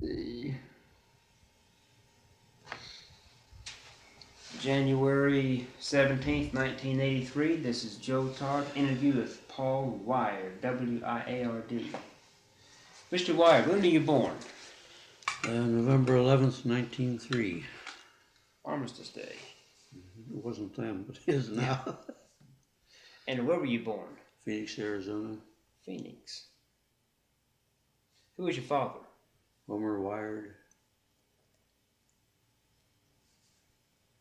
The January 17th, 1983. This is Joe Todd. Interview with Paul Wiard, W-I-A-R-D. Mr. Wiard, when were you born? November 11th, 1903. Armistice Day. It wasn't then, but it is now. And where were you born? Phoenix, Arizona. Phoenix. Who was your father? Homer Wiard.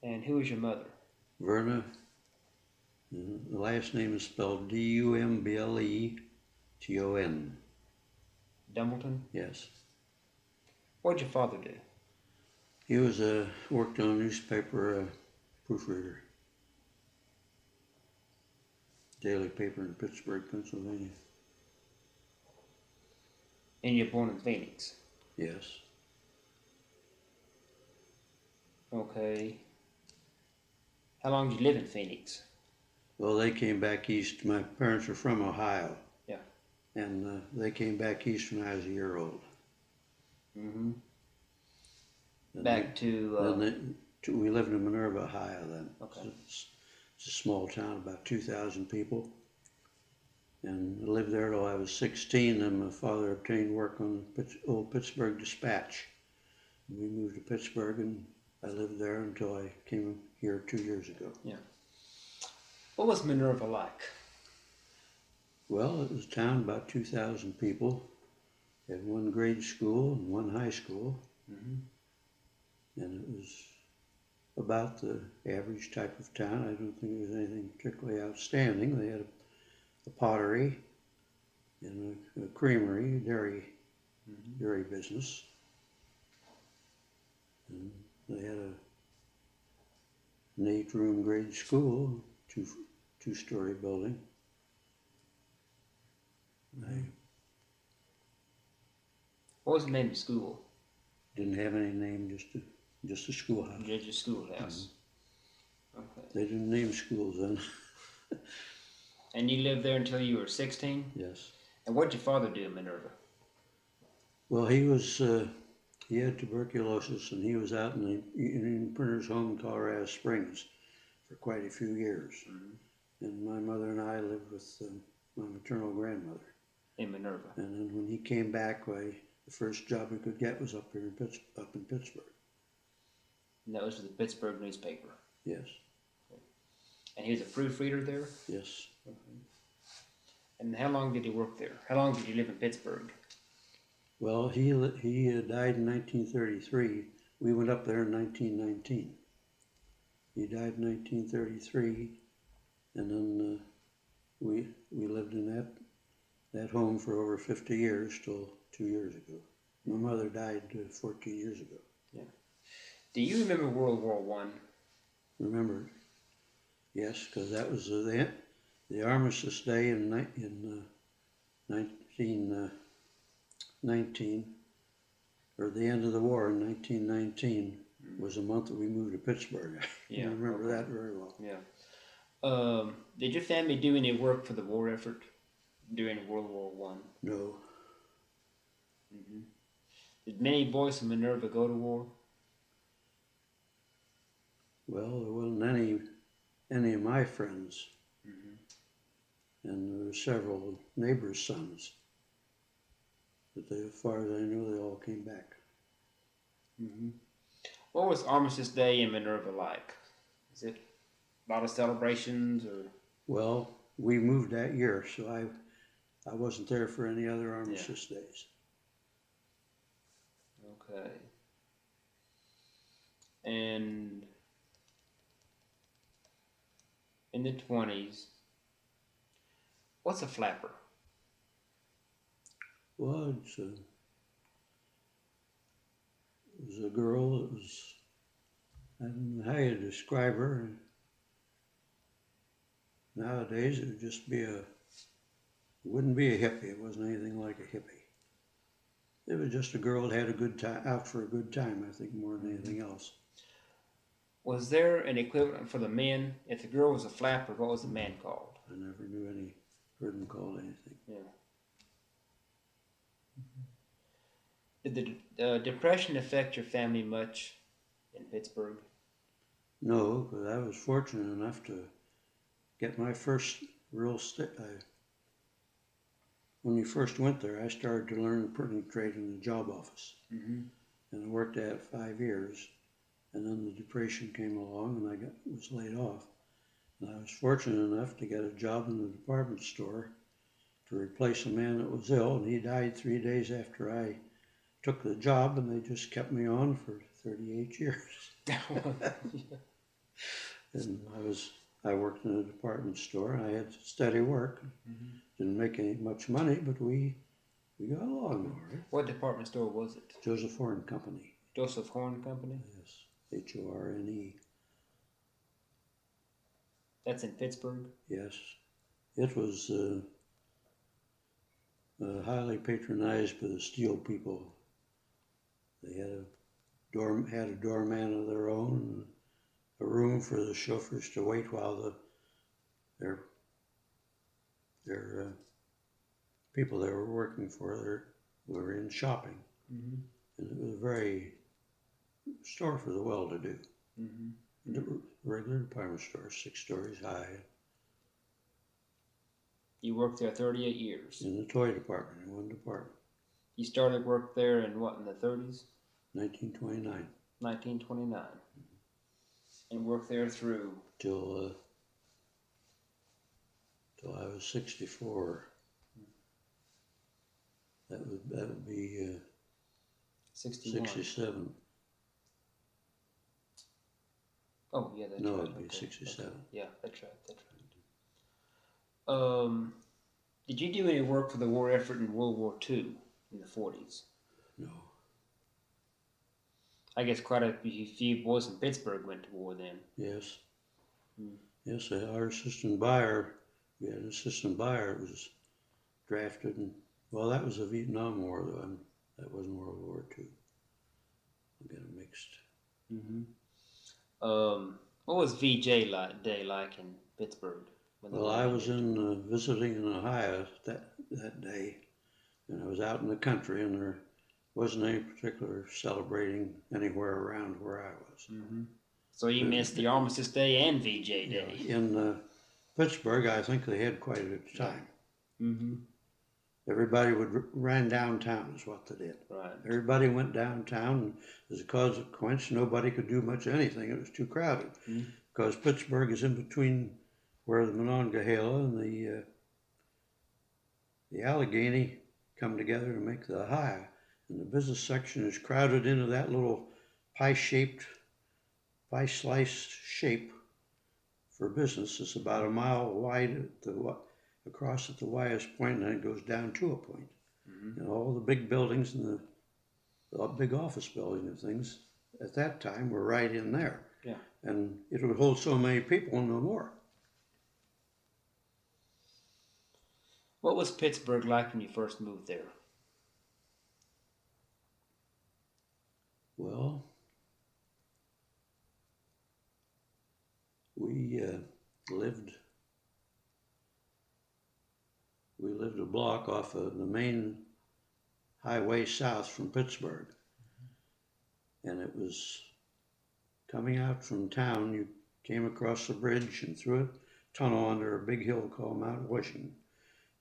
And who was your mother? Verna. The last name is spelled D-U-M-B-L-E-T-O-N. Dumbleton? Yes. What did your father do? He was worked on a newspaper proofreader. Daily paper in Pittsburgh, Pennsylvania. And you're born in Phoenix? Yes. Okay. How long did you live in Phoenix? Well, they came back east. My parents are from Ohio. Yeah. And they came back east when I was a year old. Mm-hmm. And Back to... we lived in Minerva, Ohio then. Okay. It's a small town, about 2,000 people. And I lived there till I was 16, and my father obtained work on old Pittsburgh Dispatch. And we moved to Pittsburgh, and I lived there until I came here 2 years ago. Yeah. What was Minerva like? Well, it was a town about 2,000 people. It had one grade school and one high school. Mm-hmm. And it was about the average type of town. I don't think there was anything particularly outstanding. They had a pottery and a creamery, dairy business. And they had an 8-room grade school, two-story building. What was the name of the school? Didn't have any name, just a schoolhouse. Just a schoolhouse. Mm-hmm. Okay. They didn't name schools then. And you lived there until you were 16? Yes. And what did your father do in Minerva? Well, he had tuberculosis, and he was out in Printer's Home in Colorado Springs for quite a few years. Mm-hmm. And my mother and I lived with my maternal grandmother. In Minerva. And then when he came back, the first job we could get was up in Pittsburgh. And that was for the Pittsburgh newspaper? Yes. Okay. And he was a proofreader there? Yes. Okay. And how long did he work there? How long did you live in Pittsburgh? Well, he died in 1933. We went up there in 1919. He died in 1933, and then we lived in that home for over 50 years till 2 years ago. My mother died 14 years ago. Yeah. Do you remember World War I? Remember? Yes, because that was the Armistice Day in 1919, or the end of the war in 1919, was the month that we moved to Pittsburgh. Yeah. I remember that very well. Yeah. Did your family do any work for the war effort during World War I? No. Mm-hmm. Did many boys from Minerva go to war? Well, there wasn't any of my friends. Mm-hmm. And there were several neighbors' sons. But as far as I know, they all came back. Mm-hmm. What was Armistice Day in Minerva like? Is it a lot of celebrations, or? Well, we moved that year, so I wasn't there for any other Armistice days. Okay. And in the 20s, what's a flapper? Well, it was a girl that was, I don't know how you describe her. Nowadays, it would just be it wouldn't be a hippie. It wasn't anything like a hippie. It was just a girl that had a good time, out for a good time, I think, more than anything else. Was there an equivalent for the men? If the girl was a flapper, what was the man called? I never heard them called anything. Yeah. Did the Depression affect your family much in Pittsburgh? No, because I was fortunate enough to get my first real when we first went there, I started to learn the printing trade in the job office. Mm-hmm. And I worked at it 5 years. And then the Depression came along and I was laid off. And I was fortunate enough to get a job in the department store to replace a man that was ill. And he died 3 days after I took the job, and they just kept me on for 38 years. And I worked in a department store, and I had steady work. Mm-hmm. Didn't make much money, but we got along all right. What department store was it? Joseph Horne Company. Joseph Horne Company? Yes, Horne. That's in Pittsburgh? Yes. It was highly patronized by the steel people. They had a doorman of their own, a room for the chauffeurs to wait while their people they were working for were in shopping. Mm-hmm. And it was a very store for the well-to-do. Mm-hmm. The regular department store, 6 stories high. You worked there 38 years. In the toy department, in one department. You started work there in what, in the 30s? 1929. 1929. And worked there through? Till I was 64. That would be 61. 67. Oh, yeah, that's no, right. it'd be 67. Okay. Yeah, that's right. Did you do any work for the war effort in World War II in the 40s? No. I guess quite a few boys in Pittsburgh went to war then. Yes. Hmm. Yes, our assistant buyer, we had an assistant buyer that was drafted, and well, that was the Vietnam War, though. That wasn't World War II. I got it mixed. Mm-hmm. What was VJ Day like in Pittsburgh? Well, I was visiting in Ohio that day, and I was out in the country, and there wasn't any particular celebrating anywhere around where I was. Mm-hmm. So you missed the Armistice Day and VJ Day. Yeah, in Pittsburgh, I think they had quite a good time. Mm-hmm. Everybody ran downtown is what they did. Right. Everybody went downtown, and as a consequence, nobody could do much anything. It was too crowded. Mm-hmm. Because Pittsburgh is in between where the Monongahela and the Allegheny come together to make the Ohio. And the business section is crowded into that little pie-sliced shape for business. It's about a mile wide across at the widest point, and then it goes down to a point. Mm-hmm. And all the big buildings and the big office building and things at that time were right in there. Yeah. And it would hold so many people, no more. What was Pittsburgh like when you first moved there? Well, we lived a block off of the main highway south from Pittsburgh. Mm-hmm. And it was coming out from town. You came across the bridge and through a tunnel under a big hill called Mount Washington.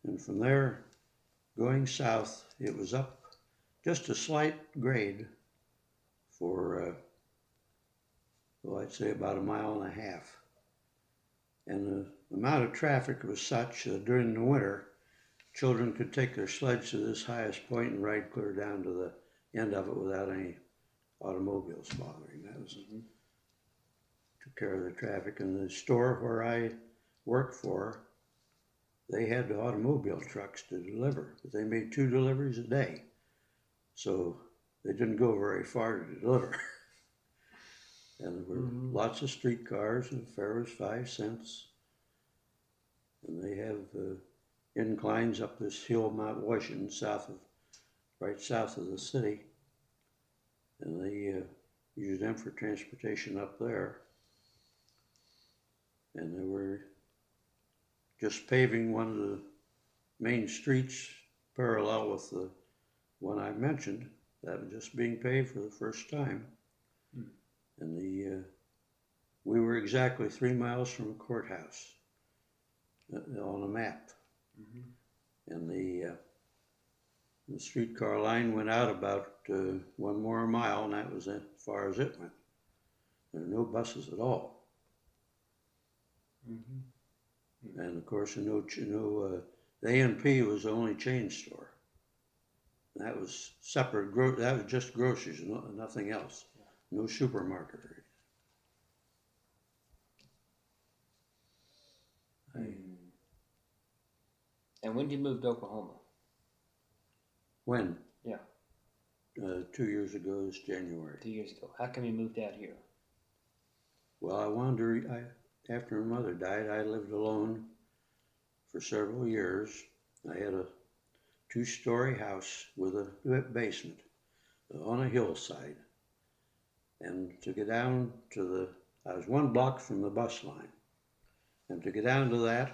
And from there, going south, it was up just a slight grade for, well, I'd say about a mile and a half. And the amount of traffic was such that during the winter, children could take their sleds to this highest point and ride clear down to the end of it without any automobiles bothering. That was took care of the traffic. And the store where I worked for, they had the automobile trucks to deliver, but they made 2 deliveries a day. So they didn't go very far to deliver. And there were lots of streetcars, and the fare was 5 cents. And they have inclines up this hill, Mount Washington, right south of the city. And they used them for transportation up there. And they were just paving one of the main streets parallel with the one I mentioned. that was just being paid for the first time. Hmm. And we were exactly 3 miles from a courthouse on a map. Mm-hmm. And the streetcar line went out about 1 more mile, and that was as far as it went. There were no buses at all. Mm-hmm. And of course, the A&P was the only chain store. That was separate. That was just groceries, nothing else. No supermarket. And when did you move to Oklahoma? When? Yeah. 2 years ago this January. 2 years ago. How come you moved out here? Well, I wanted to. After my mother died, I lived alone for several years. I had a 2-story house with a basement on a hillside. And to get down to I was 1 block from the bus line. And to get down to that,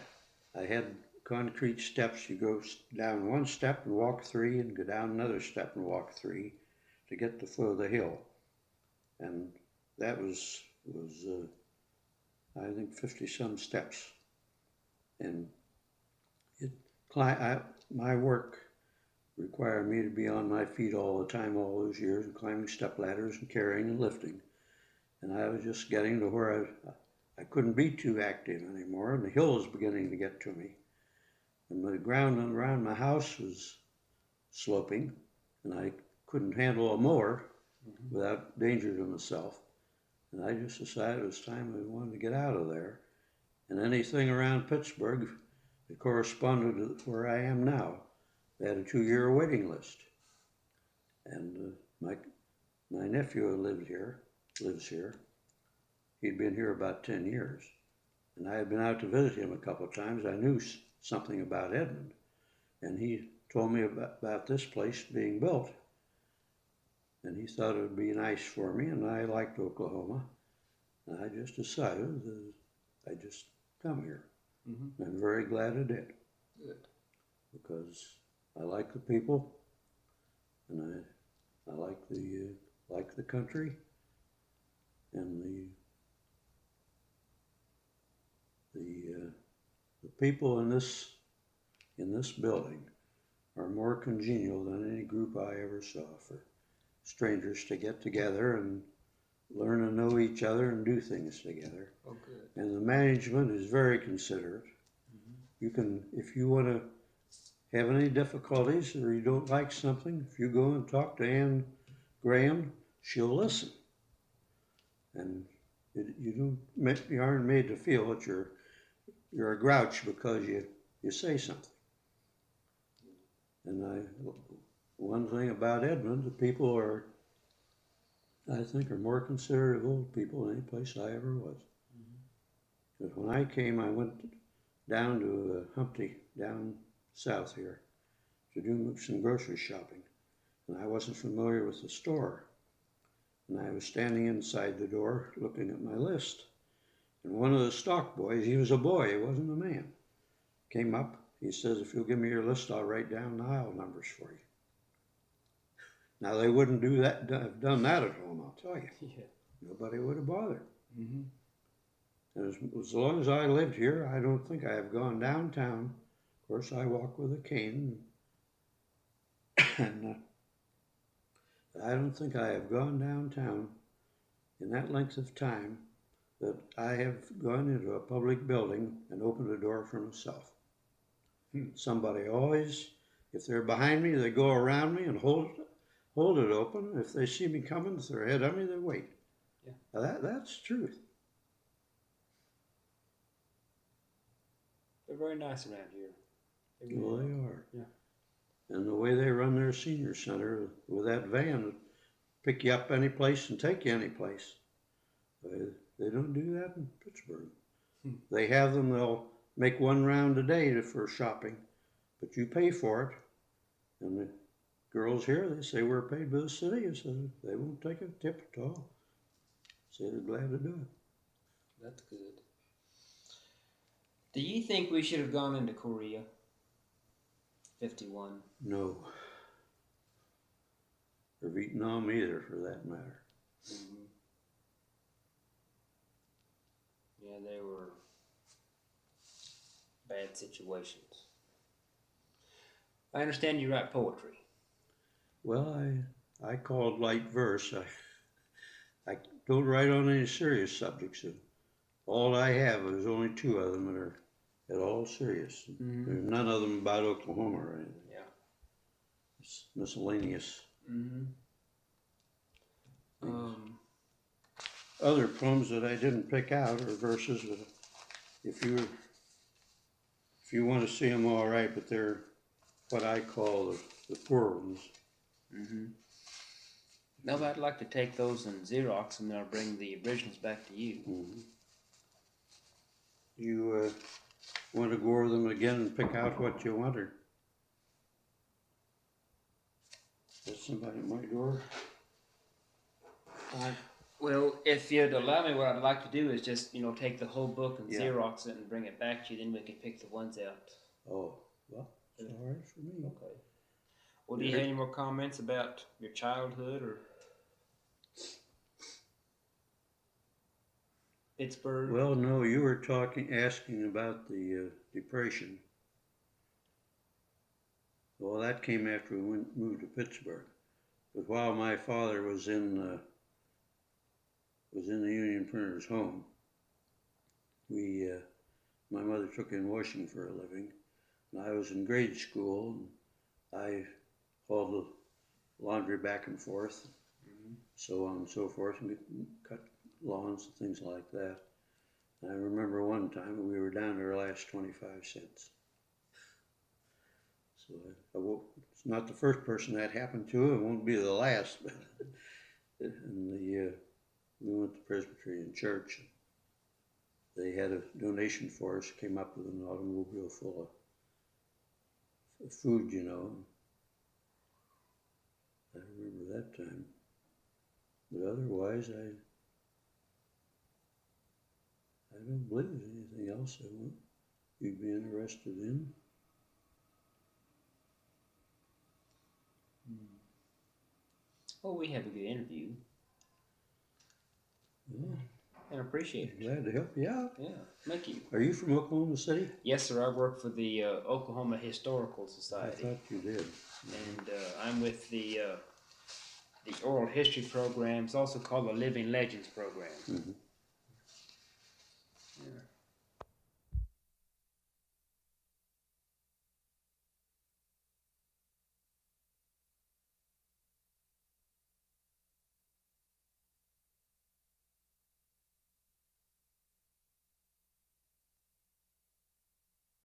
I had concrete steps. You go down 1 step and walk 3, and go down another step and walk 3 to get to the foot of the hill. And that was I think 50-some steps. And my work required me to be on my feet all the time, all those years, and climbing step ladders and carrying and lifting. And I was just getting to where I couldn't be too active anymore, and the hill was beginning to get to me. And the ground around my house was sloping, and I couldn't handle a mower without danger to myself. And I just decided it was time I wanted to get out of there. And anything around Pittsburgh that corresponded to where I am now, they had a 2-year waiting list. And my nephew lives here. He'd been here about 10 years. And I had been out to visit him a couple of times. I knew something about Edmond. And he told me about this place being built. And he thought it would be nice for me, and I liked Oklahoma. And I just decided that I'd just come here. Mm-hmm. I'm very glad I did. Good. Because I like the people, and I like the country, and the people in this building are more congenial than any group I ever saw for strangers to get together and learn to know each other and do things together. Oh, good. And the management is very considerate. Mm-hmm. You can, if you want to have any difficulties or you don't like something, if you go and talk to Ann Graham, she'll listen. And you aren't made to feel that you're a grouch because you say something. And one thing about Edmond, the people I think are more considerate of old people than any place I ever was. Because when I came, I went down to Humpty, down south here, to do some grocery shopping. And I wasn't familiar with the store. And I was standing inside the door looking at my list. And one of the stock boys, he was a boy, he wasn't a man, came up. He says, if you'll give me your list, I'll write down the aisle numbers for you. Now, they wouldn't have done that at home, I'll tell you. Yeah. Nobody would have bothered. Mm-hmm. And as long as I lived here, I don't think I have gone downtown. Of course, I walk with a cane. And I don't think I have gone downtown in that length of time that I have gone into a public building and opened a door for myself. Somebody always, if they're behind me, they go around me and hold it open. If they see me coming with their head on me, they wait. Yeah. Now that's truth. They're very nice around here. Well, they are. Yeah. And the way they run their senior center with that van, pick you up any place and take you any place. They don't do that in Pittsburgh. They have them, they'll make 1 round a day for shopping, but you pay for it. And the girls here, they say we're paid by the city, and so they won't take a tip at all. So they're glad to do it. That's good. Do you think we should have gone into Korea? 51. No. or Vietnam either, for that matter. Mm-hmm. Yeah, they were bad situations. I understand you write poetry. Well, I call it light verse. I don't write on any serious subjects. All I have is only 2 of them that are at all serious. Mm-hmm. There's none of them about Oklahoma or anything. Yeah. It's miscellaneous. Mm-hmm. Other poems that I didn't pick out are verses that if you want to see them, all right, but they're what I call the poor ones. Mm-hmm. No, but I'd like to take those and Xerox and then I'll bring the originals back to you. Mm-hmm. You want to go over them again and pick out what you want, or is somebody at my door? Well, if you'd allow me, what I'd like to do is just, take the whole book and Yeah. Xerox it and bring it back to you. Then we can pick the ones out. Oh, well, it's all right for me. Okay. Well, do you have any more comments about your childhood or Pittsburgh? Well, no, you were asking about the Depression. Well, that came after we moved to Pittsburgh. But while my father was in the Union Printer's home, my mother took in washing for a living, and I was in grade school, and I hauled the laundry back and forth, so on and so forth, and cut lawns and things like that. And I remember one time we were down to our last 25 cents. So it's not the first person that happened to, it won't be the last, but and we went to Presbyterian Church. They had a donation for us, came up with an automobile full of food, I remember that time. But otherwise, I don't believe there's anything else you'd be interested in. Well, we have a good interview. Yeah. And I appreciate it. Glad to help you out. Yeah, thank you. Are you from Oklahoma City? Yes, sir. I work for the Oklahoma Historical I Society. thought you did. And I'm with the oral history program. It's also called the Living Legends program. Mm-hmm.